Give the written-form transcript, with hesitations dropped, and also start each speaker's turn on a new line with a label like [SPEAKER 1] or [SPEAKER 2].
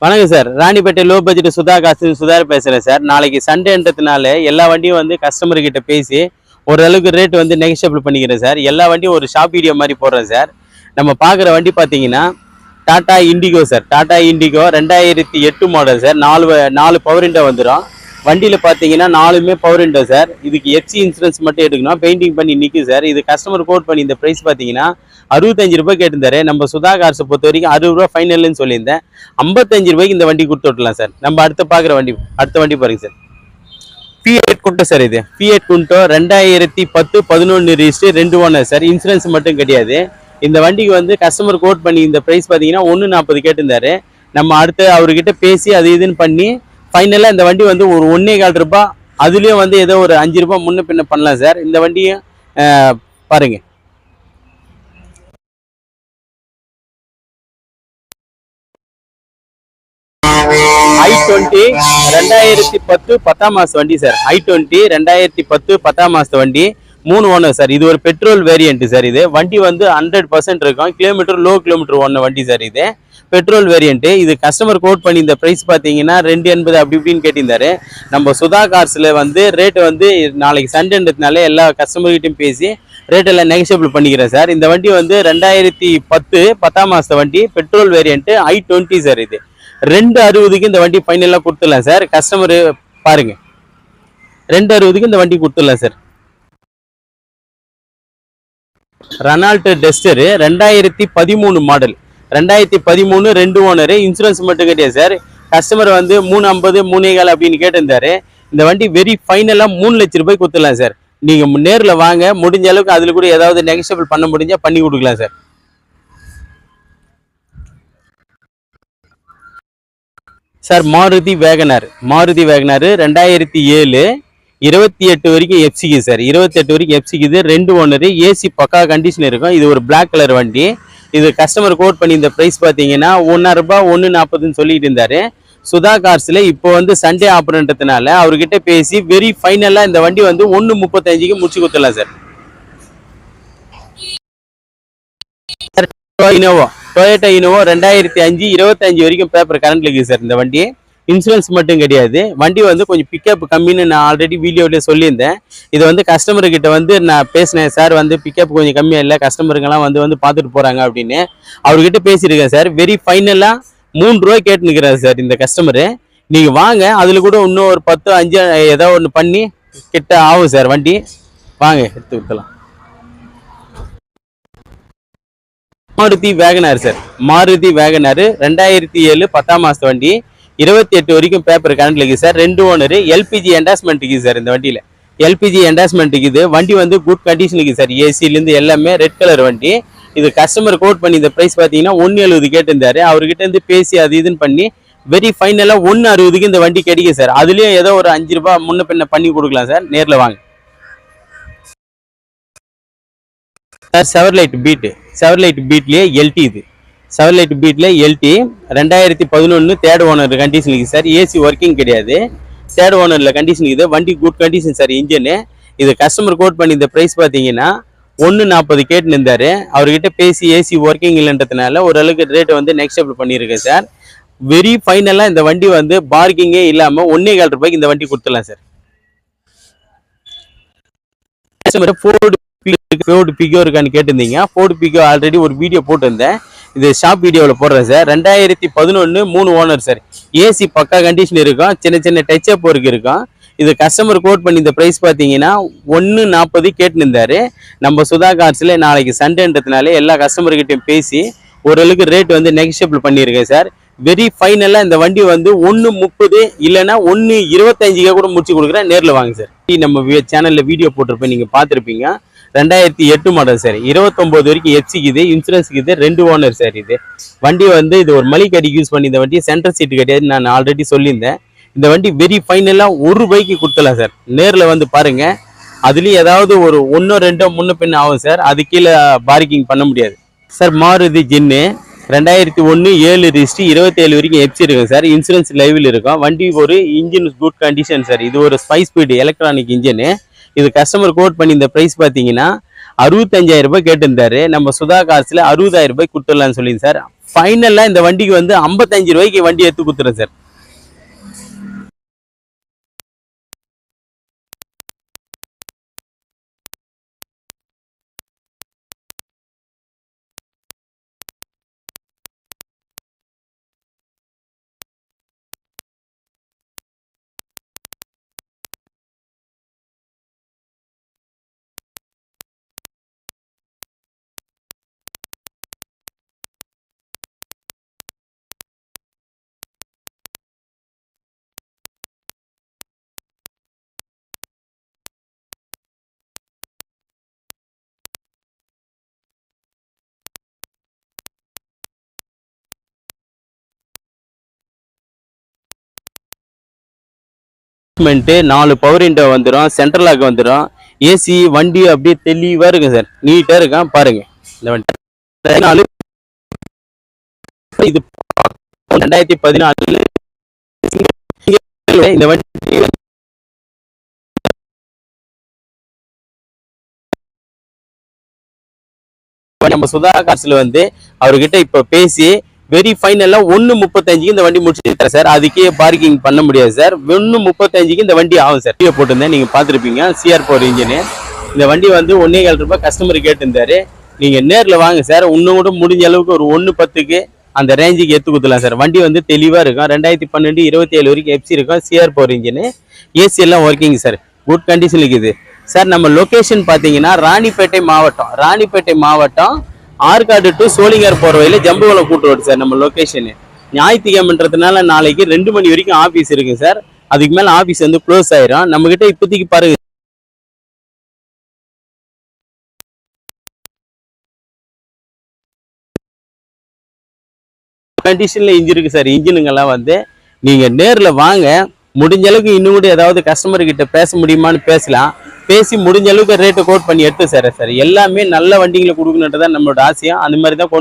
[SPEAKER 1] வணக்கம் sir. Ranipet low budget Sudha காசு சுதார் பேசுகிறேன் சார். நாளைக்கு சண்டேன்றதுனால எல்லா வண்டியும் வந்து கஸ்டமர் கிட்ட பேசி ஓரளவுக்கு ரேட் வந்து நெகோஷியபிள் பண்ணிக்கிறேன் சார். எல்லா வண்டியும் ஒரு ஷாப் வீடியோ மாதிரி போடுறேன் சார். நம்ம பார்க்குற வண்டி பார்த்தீங்கன்னா Tata indigo sir. Tata indigo 2008 model sir. நாலு பவர் விண்டோ வந்துடும். வண்டியில் பார்த்தீங்கன்னா 4மே பவர் விண்டோ சார். இதுக்கு எஃப்சி இன்சூரன்ஸ் மட்டும் எடுக்கணும். பெயிண்டிங் பண்ணி நிற்கும் சார். இது கஸ்டமர் கோட் பண்ணி இந்த ப்ரைஸ் பார்த்தீங்கன்னா 65 ரூபாய் கேட்டிருந்தாரு. நம்ம சுதா கார்ஸை பொறுத்த வரைக்கும் 60 ரூபா ஃபைனல்னு சொல்லியிருந்தேன். 55 ரூபாய்க்கு இந்த வண்டி கொடுத்து விட்டலாம் சார். நம்ம அடுத்த வண்டி பாருங்க சார். Fiat குண்டோ சார். இது Fiat குண்டோ 2010 11 ரிஜிஸ்டர் 2 ஓனர் சார். இன்சூரன்ஸ் மட்டும் கிடையாது. இந்த வண்டிக்கு வந்து கஸ்டமர் கோட் பண்ணி இந்த ப்ரைஸ் பார்த்தீங்கன்னா 140 கேட்டிருந்தாரு. நம்ம அடுத்து அவர்கிட்ட பேசி அது இதுன்னு பண்ணி ஃபைனலாக இந்த வண்டி வந்து ஒரு 1.25 ரூபாய், அதுலேயும் வந்து ஏதோ ஒரு 5 ரூபாய் முன்ன பின்ன பண்ணலாம் சார். இந்த வண்டியும் பாருங்க. i20 2010 10ஆம் மாசம் வண்டி சார். i20 2010 10ஆம் மாசம் வண்டி, 3 ஓனர் சார். இது ஒரு பெட்ரோல் வேரியன்ட் சார். இது வண்டி வந்து 100% இருக்கும். லோ கிலோமீட்டர் ஓன வண்டி சார். இது பெட்ரோல் வேரியன்ட். இது கஸ்டமர் கோட் பண்ணி இந்த ப்ரைஸ் பார்த்தீங்கன்னா 280 அப்படி இப்படின்னு கேட்டிருந்தாரு. நம்ம சுதா கார்ஸில் வந்து ரேட்டு வந்து நாளைக்கு சண்டேன்றதுனால எல்லா கஸ்டமர்கிட்டையும் பேசி ரேட்டெல்லாம் நெகோஷியபிள் பண்ணிக்கிறேன் சார். இந்த வண்டி வந்து 2010 10ஆம் மாசம் வண்டி, பெட்ரோல் வேரியன்ட், i20 சார். இது 260க்கு இந்த வண்டி ஃபைனலாக கொடுத்துடலாம் சார். கஸ்டமரு பாருங்க, 260க்கு இந்த வண்டி கொடுத்துடலாம் sir. Renault Duster 2013 model, 2013 2 owner. Insurance மட்டும் கிடையாது சார். கஸ்டமர் வந்து 350 3.25 அப்படின்னு கேட்டிருந்தாரு. இந்த வண்டி வெரி ஃபைனலாக 3 லட்சம் ரூபாய் கொடுத்துடலாம் சார். நீங்கள் நேரில் வாங்க, முடிஞ்ச அளவுக்கு அதில் கூட ஏதாவது நெகோஷியபிள் பண்ண முடிஞ்சால் பண்ணி கொடுக்கலாம் சார். சார் மாருதி வேகனார் 2007 28 வரைக்கும் எஃப்சிக்கு சார். 28 வரைக்கும் எஃப்சிக்குது. 2 ஓனரு. ஏசி பக்கா கண்டிஷன் இருக்கும். இது ஒரு பிளாக் கலர் வண்டி. இது கஸ்டமர் கோட் பண்ணி இந்த ப்ரைஸ் பார்த்தீங்கன்னா 1.5 ரூபாய் 140ன்னு சொல்லிட்டு இருந்தாரு. சுதா கார்ஸில் இப்போ வந்து சண்டே ஆப்பரன்றதுனால அவர்கிட்ட பேசி வெரி ஃபைனலாக இந்த வண்டி வந்து 1.35க்கு முடிச்சு கொடுத்துடலாம் சார். டொயோட்டா இனோவா 2005 25 வரைக்கும் பேப்பர் கரண்ட்ல இருக்குது சார். இந்த வண்டி இன்சூரன்ஸ் மட்டும் கிடையாது. வண்டி வந்து கொஞ்சம் பிக்கப் கம்மின்னு நான் ஆல்ரெடி வீடியோவிலே சொல்லியிருந்தேன். இதை வந்து கஸ்டமர்கிட்ட வந்து நான் பேசினேன் சார். வந்து பிக்கப் கொஞ்சம் கம்மியாக இல்லை, கஸ்டமருங்கெல்லாம் வந்து பார்த்துட்டு போகிறாங்க அப்படின்னு அவர்கிட்ட பேசியிருக்கேன் சார். வெரி ஃபைனலாக 3 ரூபாய் கேட்டுனுக்கிறாரு சார் இந்த கஸ்டமரு. நீங்கள் வாங்க, அதில் கூட இன்னும் ஒரு 10 5 ஏதோ ஒன்று பண்ணி கிட்ட ஆகும் சார். வண்டி வாங்க எடுத்து விட்டுலாம். Maruti Wagon R sir. Maruti Wagon R 2007 10ஆம் மாசம் வண்டி, 28 வரைக்கும் பேப்பர் கரண்ட்ல இருக்குது சார். 2 ஓனரு. எல்பிஜி என்டாஸ்மெண்ட் இருக்குது சார். இந்த வண்டியில் எல்பிஜி என்டாஸ்மெண்ட் இருக்குது. வண்டி வந்து குட் கண்டிஷன் இருக்குது சார். ஏசிலேருந்து எல்லாமே ரெட் கலர் வண்டி. இது கஸ்டமர் கோட் பண்ணி இந்த ப்ரைஸ் பார்த்தீங்கன்னா 170 கேட்டிருந்தாரு. அவர்கிட்ட இருந்து பேசி அது இதுன்னு பண்ணி வெரி ஃபைனலாக 160க்கு இந்த வண்டி கிடைக்கும் சார். அதுலேயும் ஏதோ ஒரு 5 ரூபாய் முன்ன பின்ன பண்ணி கொடுக்கலாம் சார். நேரில் வாங்க சார். செவர்லைட் பீட்லேயே எல்டி. இது செவர்லைட் பீட்ல எல்டி 2011 தேர்ட் ஓனர் கண்டிஷன் இருக்குது சார். ஏசி ஒர்க்கிங் கிடையாது. தேர்ட் ஓனரில் கண்டிஷன் இருக்குது. வண்டி குட் கண்டிஷன் சார். இன்ஜினு இது கஸ்டமர் கோட் பண்ணி இந்த ப்ரைஸ் பார்த்தீங்கன்னா 140 கேட்டுன்னு இருந்தார். அவர்கிட்ட பேசி ஏசி ஒர்க்கிங் இல்லைன்றதுனால ஓரளவுக்கு ரேட்டு வந்து நெக்ஸ்டபிள் பண்ணியிருக்கேன் சார். வெரி ஃபைனலாக இந்த வண்டி வந்து பார்க்கிங்கே இல்லாமல் 1.25 ரூபாய்க்கு இந்த வண்டி கொடுத்துடலாம் சார். கஸ்டமர் ஃபோர்டு பிகோ இருக்கான்னு கேட்டிருந்தீங்க. ஃபோர்டு பிகோ ஆல்ரெடி ஒரு வீடியோ போட்டிருந்தேன். இது ஷாப் வீடியோவில் போடுறேன் சார். 2011 3 owner sir. ஏசி பக்கா கண்டிஷன் இருக்கும். சின்ன டச் அப் ஒர்க் இருக்கும். இது கஸ்டமர் கோட் பண்ணி இந்த ப்ரைஸ் பார்த்தீங்கன்னா 140 கேட்டுன்னு இருந்தாரு. நம்ம சுதா கார்ஸில் நாளைக்கு சண்டேன்றதுனால எல்லா கஸ்டமர்கிட்டையும் பேசி ஓரளவுக்கு ரேட் வந்து நெகோஷியபிள் பண்ணியிருக்கேன் சார். வெரி ஃபைனலாக இந்த வண்டி வந்து 130 இல்லைன்னா 125 கூட முடிச்சு கொடுக்குறேன். நேரில் வாங்க சார். நம்ம சேனலில் வீடியோ போட்டிருப்பேன், நீங்கள் பார்த்துருப்பீங்க. 2008 மாடல் சார். 29 வரைக்கும் எஃப்சிக்குது. இன்சூரன்ஸுக்குது. 2 ஓனர் சார். இது வண்டி வந்து இது ஒரு மளிகை யூஸ் பண்ணி இந்த வண்டி சென்ட்ரல் சீட்டு கிடையாது, நான் ஆல்ரெடி சொல்லியிருந்தேன். இந்த வண்டி வெரி ஃபைனலாக 1 ரூபாய்க்கு கொடுத்தலாம் சார். நேரில் வந்து பாருங்க. அதுலேயும் ஏதாவது ஒரு 1 2 முன்ன பின்ன ஆகும் சார். அது கீழே பார்க்கிங் பண்ண முடியாது சார். மாருதி ஜின்னு 2001 7 ரிஜிஸ்ட்ரி 27 வரைக்கும் எஃப்சி இருக்கும் சார். இன்சூரன்ஸ் லைவில் இருக்கும். வண்டி ஒரு இன்ஜின் குட் கண்டிஷன் சார். இது ஒரு 5 ஸ்பீடு எலக்ட்ரானிக் இன்ஜினு. இது கஸ்டமர் கோட் பண்ணி இந்த ப்ரைஸ் பார்த்தீங்கன்னா 65,000 ரூபாய் கேட்டிருந்தாரு. நம்ம சுதா கார்ஸில் 60,000 ரூபாய் கொடுத்துடலான்னு சொல்லி சார். ஃபைனலாக இந்த வண்டிக்கு வந்து 55 ரூபாய்க்கு வண்டி எடுத்து கொடுத்துறேன் சார். நாலு பவர் விண்டோ வந்துடும், சென்ட்ரல் லாக் வந்துடும், ஏசி வண்டி அப்படியே தெளிவா இருக்கும் சார். நீட்டா இருக்கும் பாருங்க. இந்த வண்டி இது 2014 இந்த வண்டி நம்ம சுதா காசுல வந்து அவர்கிட்ட இப்ப பேசி வெரி ஃபைனலா 1:35 இந்த வண்டி முடிச்சுட்டு சார். அதுக்கே பார்க்கிங் பண்ண முடியாது சார். 1:35 இந்த வண்டி ஆகும் சார். போட்டிருந்தேன், நீங்க பாத்துருப்பீங்க. CR4 engine. இந்த வண்டி வந்து 1.25 ரூபாய் கஸ்டமர் கேட்டிருந்தாரு. நீங்க நேர்ல வாங்க சார். இன்னும் கூட முடிஞ்ச அளவுக்கு ஒரு 1:10க்கு அந்த ரேஞ்சுக்கு எடுத்து கொடுத்துலாம் சார். வண்டி வந்து தெளிவா இருக்கும். 2012 27 வரைக்கும் FC இருக்கும். CR4 engine. ஏசி எல்லாம் ஒர்க்கிங் சார். குட் கண்டிஷன் இருக்குது சார். நம்ம லொகேஷன் பாத்தீங்கன்னா ராணிப்பேட்டை மாவட்டம் ஆற்காடு டு சோளிங்கர் போற வழியில ஜம்புகுளம் கூட்டு ரோடு சார் நம்ம லொகேஷனு. ஞாயிற்றுக்கிழமைன்றதுனால நாளைக்கு 2 மணி வரைக்கும் ஆபீஸ் இருக்கு சார். அதுக்கு மேல ஆபீஸ் வந்து க்ளோஸ் ஆயிரும். நம்ம கிட்ட இப்போதைக்கு பாருங்க கண்டிஷன்ல இன்ஜின் இருக்கு சார். இன்ஜினுங்கெல்லாம் வந்து நீங்க நேர்ல வாங்க. முடிஞ்ச அளவுக்கு இன்னும் கூட ஏதாவது கஸ்டமர் கிட்ட பேச முடியுமான்னு பேசலாம். பேசி முடிஞ்ச அளவுக்கு ரேட்டு கோட் பண்ணி எடுத்து சார். எல்லாமே நல்ல வண்டிகளை கொடுக்கணுன்றதான் நம்மளோட ஆசையா. அந்த மாதிரி தான் கொண்டு